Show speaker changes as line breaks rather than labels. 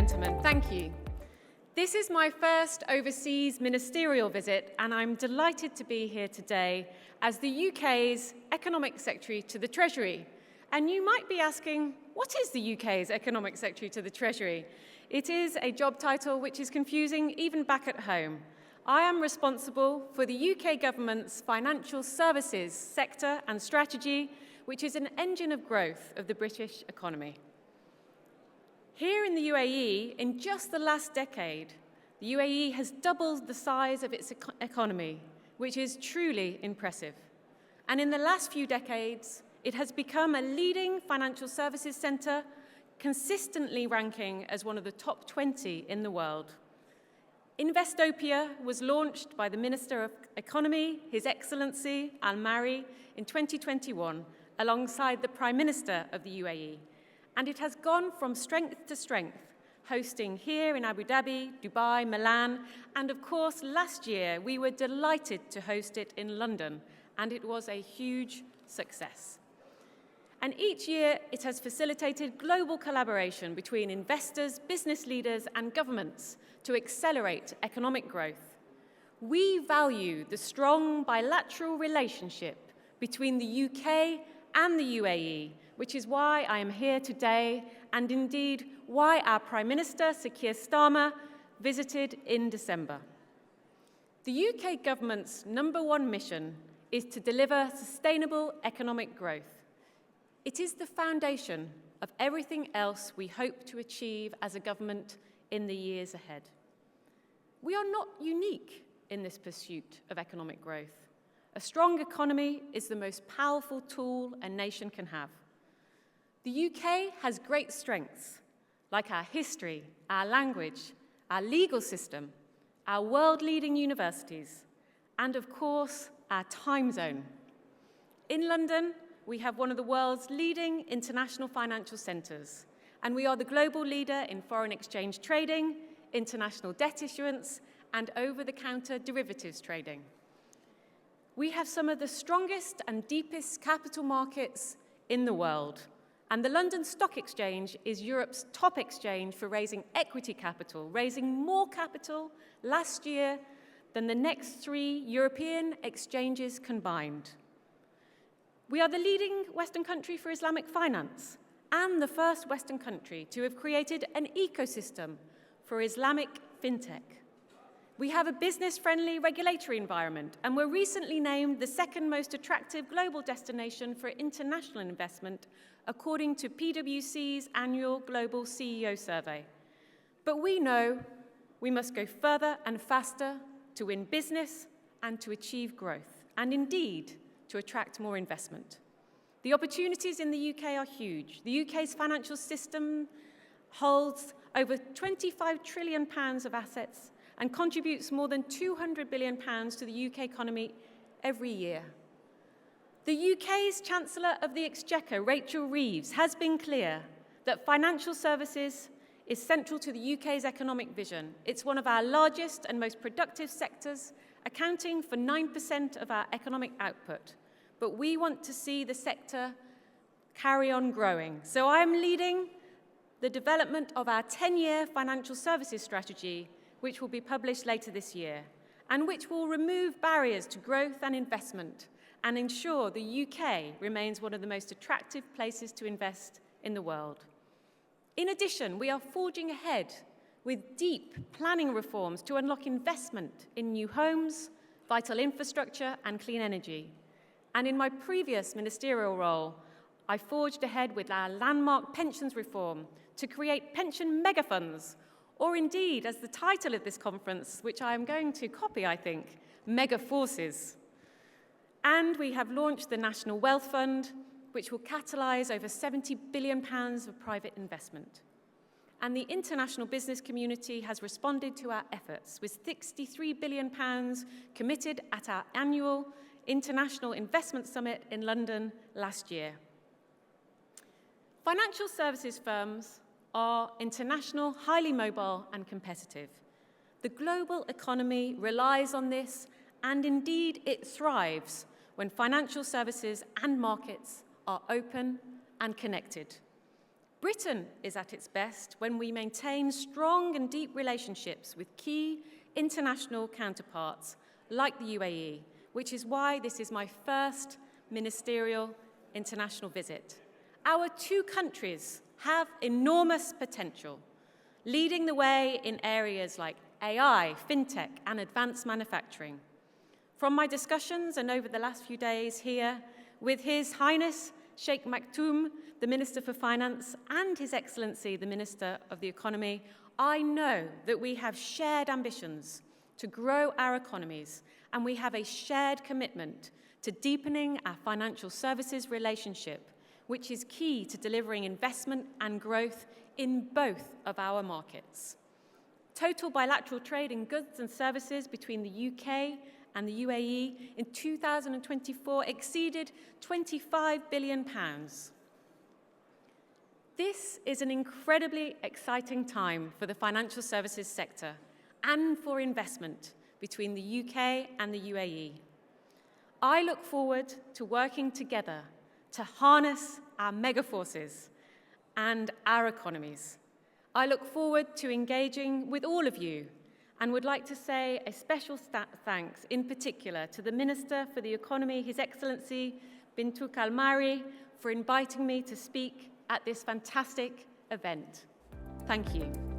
gentlemen, thank you. This is my first overseas ministerial visit, and I'm delighted to be here today as the UK's Economic Secretary to the Treasury. And you might be asking, what is the UK's Economic Secretary to the Treasury? It is a job title which is confusing even back at home. I am responsible for the UK government's financial services sector and strategy, which is an engine of growth of the British economy. Here in the UAE, in just the last decade, the UAE has doubled the size of its economy, which is truly impressive. And in the last few decades, it has become a leading financial services centre, consistently ranking as one of the top 20 in the world. Investopia was launched by the Minister of Economy, His Excellency Al Mari, in 2021, alongside the Prime Minister of the UAE. And it has gone from strength to strength, hosting here in Abu Dhabi, Dubai, Milan, and of course, last year we were delighted to host it in London, and it was a huge success. And each year it has facilitated global collaboration between investors, business leaders, and governments to accelerate economic growth. We value the strong bilateral relationship between the UK and the UAE, which is why I am here today, and indeed why our Prime Minister, Sir Keir Starmer, visited in December. The UK government's #1 mission is to deliver sustainable economic growth. It is the foundation of everything else we hope to achieve as a government in the years ahead. We are not unique in this pursuit of economic growth. A strong economy is the most powerful tool a nation can have. The UK has great strengths, like our history, our language, our legal system, our world-leading universities, and of course, our time zone. In London, we have one of the world's leading international financial centres, and we are the global leader in foreign exchange trading, international debt issuance, and over-the-counter derivatives trading. We have some of the strongest and deepest capital markets in the world, and the London Stock Exchange is Europe's top exchange for raising equity capital, raising more capital last year than the next 3 European exchanges combined. We are the leading Western country for Islamic finance and the first Western country to have created an ecosystem for Islamic fintech. We have a business-friendly regulatory environment, and were recently named the second most attractive global destination for international investment, according to PwC's annual Global CEO Survey. But we know we must go further and faster to win business and to achieve growth, and indeed, to attract more investment. The opportunities in the UK are huge. The UK's financial system holds over £25 trillion of assets and contributes more than £200 billion to the UK economy every year. The UK's Chancellor of the Exchequer, Rachel Reeves, has been clear that financial services is central to the UK's economic vision. It's one of our largest and most productive sectors, accounting for 9% of our economic output. But we want to see the sector carry on growing. So I am leading the development of our 10-year financial services strategy, which will be published later this year, and which will remove barriers to growth and investment and ensure the UK remains one of the most attractive places to invest in the world. In addition, we are forging ahead with deep planning reforms to unlock investment in new homes, vital infrastructure, and clean energy. And in my previous ministerial role, I forged ahead with our landmark pensions reform to create pension megafunds, or indeed, as the title of this conference, which I am going to copy, I think, mega forces. And we have launched the National Wealth Fund, which will catalyse over £70 billion of private investment. And the international business community has responded to our efforts with £63 billion committed at our annual International Investment Summit in London last year. Financial services firms are international, highly mobile and competitive. The global economy relies on this, and indeed it thrives when financial services and markets are open and connected. Britain is at its best when we maintain strong and deep relationships with key international counterparts like the UAE, which is why this is my first ministerial international visit. Our two countries have enormous potential, leading the way in areas like AI, fintech, and advanced manufacturing. From my discussions and over the last few days here with His Highness Sheikh Maktoum, the Minister for Finance, and His Excellency, the Minister of the Economy, I know that we have shared ambitions to grow our economies, and we have a shared commitment to deepening our financial services relationship, which is key to delivering investment and growth in both of our markets. Total bilateral trade in goods and services between the UK and the UAE in 2024 exceeded £25 billion. This is an incredibly exciting time for the financial services sector and for investment between the UK and the UAE. I look forward to working together to harness our megaforces and our economies. I look forward to engaging with all of you and would like to say a special thanks in particular to the Minister for the Economy, His Excellency Bintou Kalmari, for inviting me to speak at this fantastic event. Thank you.